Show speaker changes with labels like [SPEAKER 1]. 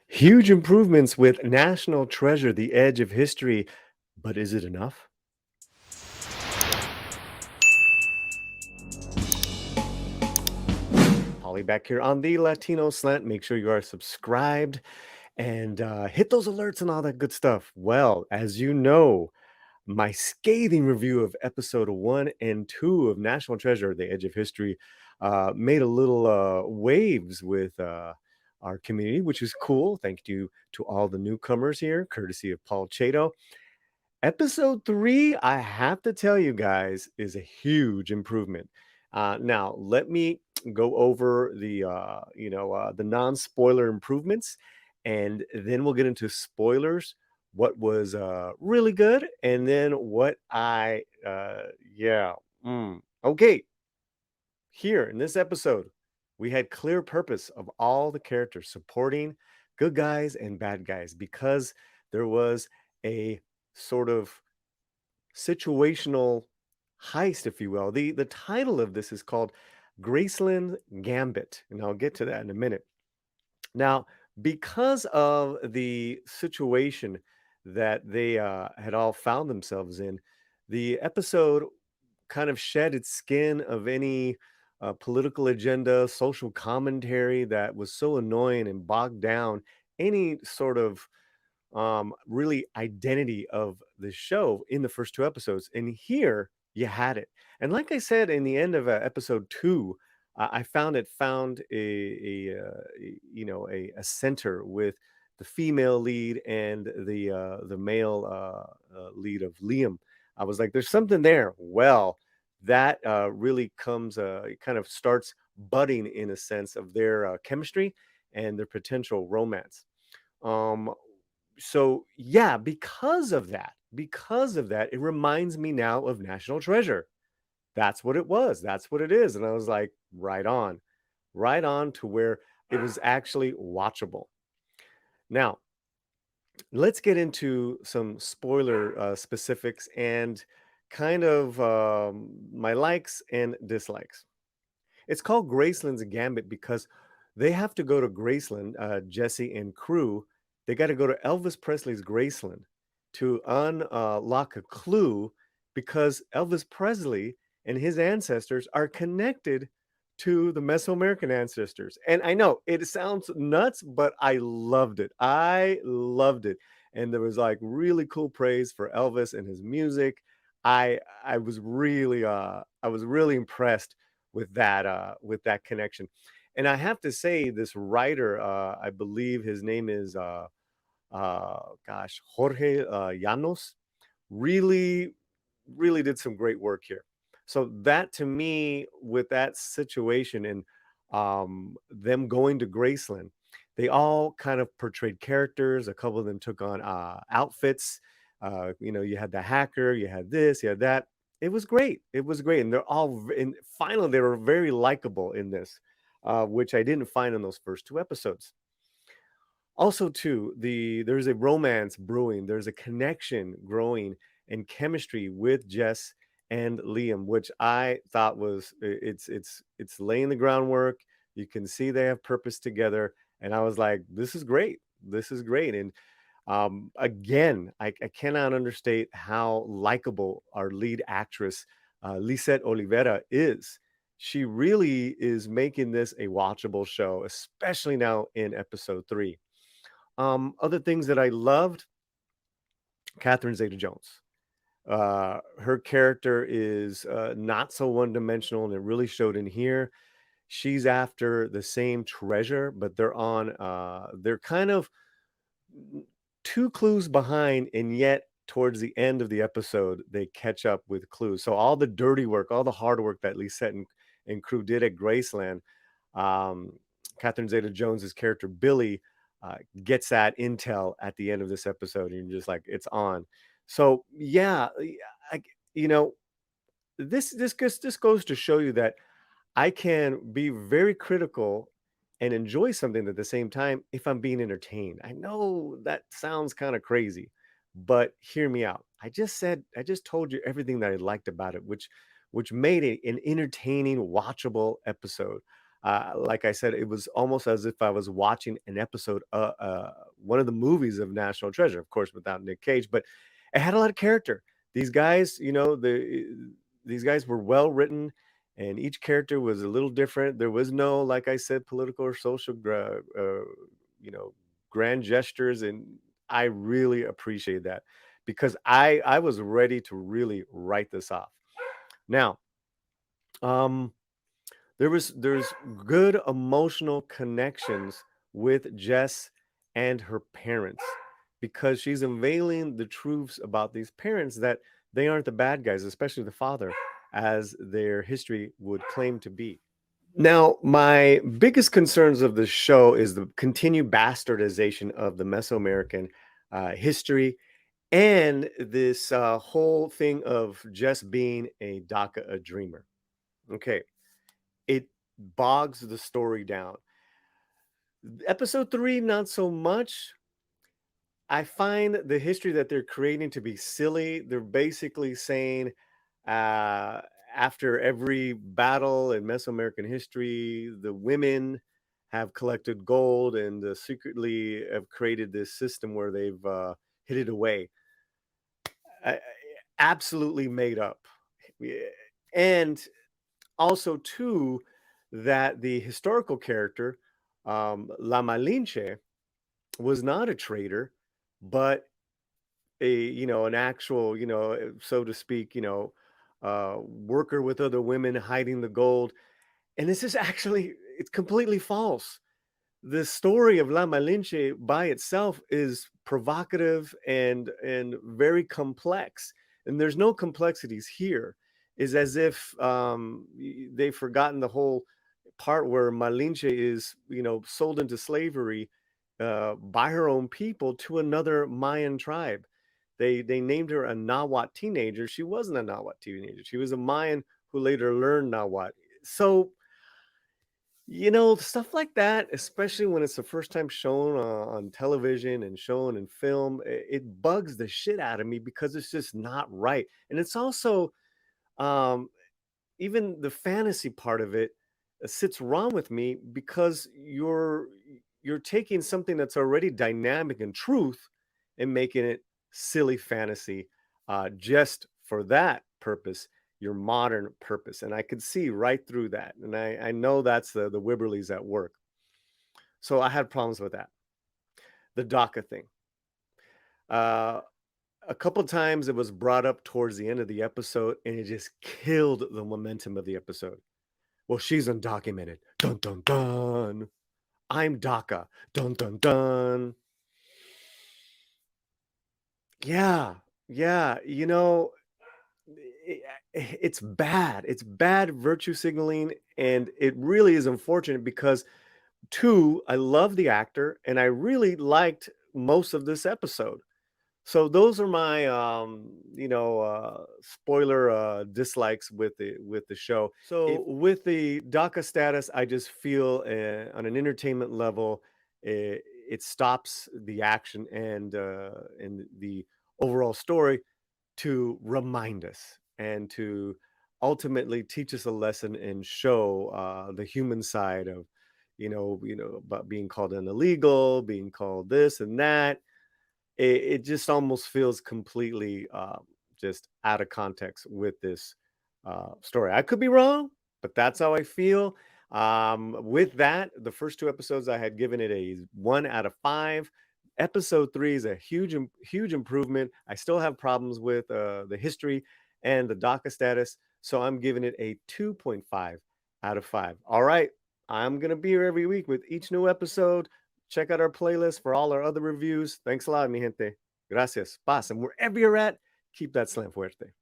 [SPEAKER 1] Huge improvements with National Treasure, The Edge of History. But is it enough? Paulie back here on the Latino Slant. Make sure you are subscribed and hit those alerts and all that good stuff. Well, as you know, my scathing review of episode 1 and 2 of National Treasure, The Edge of History, made a little waves with our community, which is cool. Thank you to all the newcomers here, courtesy of Paul Chato. Episode 3, I have to tell you guys, is a huge improvement. Now, let me go over the non-spoiler improvements, and then we'll get into spoilers, what was really good, and then what okay. Here in this episode, we had clear purpose of all the characters supporting good guys and bad guys because there was a sort of situational heist, if you will. The title of this is called Graceland Gambit, and I'll get to that in a minute. Now, because of the situation that they had all found themselves in, the episode kind of shed its skin of any political agenda, social commentary that was so annoying and bogged down any sort of really identity of the show in the first 2 episodes. And here you had it. And like I said in the end of episode 2, I found a center with the female lead and the male lead of Liam. I was like, there's something there. Well, that really comes, it kind of starts budding in a sense of their chemistry and their potential romance. Um, so yeah, because of that, it reminds me now of National Treasure. That's what it was. That's what it is. And I was like, right on to where it was actually watchable. Now, let's get into some spoiler specifics and kind of my likes and dislikes. It's called Graceland's Gambit because they have to go to Graceland, Jesse and crew. They got to go to Elvis Presley's Graceland to unlock a clue because Elvis Presley and his ancestors are connected to the Mesoamerican ancestors. And I know it sounds nuts, but I loved it. I loved it. And there was like really cool praise for Elvis and his music. I was really impressed with that connection. And I have to say, this writer, I believe his name is Jorge Llanos, really, really did some great work here. So that to me, with that situation and them going to Graceland, they all kind of portrayed characters. A couple of them took on outfits. You had the hacker, you had this, you had that. It was great. It was great, and they're all. And finally, they were very likable in this, which I didn't find in those first 2 episodes. Also, too, there's a romance brewing. There's a connection growing and chemistry with Jess and Liam, which I thought was it's laying the groundwork. You can see they have purpose together, and I was like, this is great. This is great. And again, I cannot understate how likable our lead actress, Lisette Olivera, is. She really is making this a watchable show, especially now in episode 3. Other things that I loved, Catherine Zeta-Jones. Her character is not so one-dimensional, and it really showed in here. She's after the same treasure, but they're kind of 2 clues behind, and yet towards the end of the episode, they catch up with clues. So all the dirty work, all the hard work that Lisette and crew did at Graceland, um, Catherine Zeta-Jones's character Billy gets that intel at the end of this episode, and you're just like, it's on. So yeah, I, you know, this goes to show you that I can be very critical and enjoy something at the same time if I'm being entertained. I know that sounds kind of crazy, but hear me out. I just told you everything that I liked about it, which made it an entertaining, watchable episode. Like I said, it was almost as if I was watching an episode, one of the movies of National Treasure, of course, without Nick Cage, but it had a lot of character. These guys, these guys were well written, and each character was a little different. There was no, like I said, political or social, you know, grand gestures, and I really appreciate that because I was ready to really write this off. Now, um, there's good emotional connections with Jess and her parents because she's unveiling the truths about these parents that they aren't the bad guys, especially the father, as their history would claim to be. Now, my biggest concerns of the show is the continued bastardization of the Mesoamerican history and this whole thing of just being a DACA, a dreamer. Okay, it bogs the story down. Episode 3, not so much. I find the history that they're creating to be silly. They're basically saying, uh, after every battle in Mesoamerican history, the women have collected gold and secretly have created this system where they've hid it away. Uh, Absolutely made up. Yeah. And also, too, that the historical character, La Malinche, was not a traitor, but an actual, so to speak, worker with other women hiding the gold. And this is actually, it's completely false. The story of La Malinche by itself is provocative and very complex, and there's no complexities here. Is as if they've forgotten the whole part where Malinche is, sold into slavery by her own people to another Mayan tribe. They named her a Nahuatl teenager. She wasn't a Nahuatl teenager. She was a Mayan who later learned Nahuatl. So stuff like that, especially when it's the first time shown on television and shown in film, it bugs the shit out of me because it's just not right. And it's also, um, even the fantasy part of it sits wrong with me because you're taking something that's already dynamic and truth and making it silly fantasy, just for that purpose, your modern purpose. And I could see right through that, and I know that's the Wibberleys at work. So I had problems with that. The DACA thing, uh a couple times it was brought up towards the end of the episode, and it just killed the momentum of the episode. Well, she's undocumented. Dun dun dun. I'm DACA. Dun dun dun. Yeah, yeah. It's bad. It's bad virtue signaling, and it really is unfortunate because, two, I love the actor, and I really liked most of this episode. So those are my spoiler dislikes with the show. So with the DACA status, I just feel on an entertainment level, it stops the action and the overall story to remind us and to ultimately teach us a lesson and show the human side of about being called an illegal, being called this and that. It just almost feels completely just out of context with this story. I could be wrong, but that's how I feel. With that, the first two episodes I had given it a 1 out of 5. Episode 3 is a huge improvement. I still have problems with the history and the DACA status, so I'm giving it a 2.5 out of 5. All right, I'm gonna be here every week with each new episode. Check out our playlist for all our other reviews. Thanks a lot, mi gente. Gracias. Paz. And wherever you're at, keep that slam fuerte.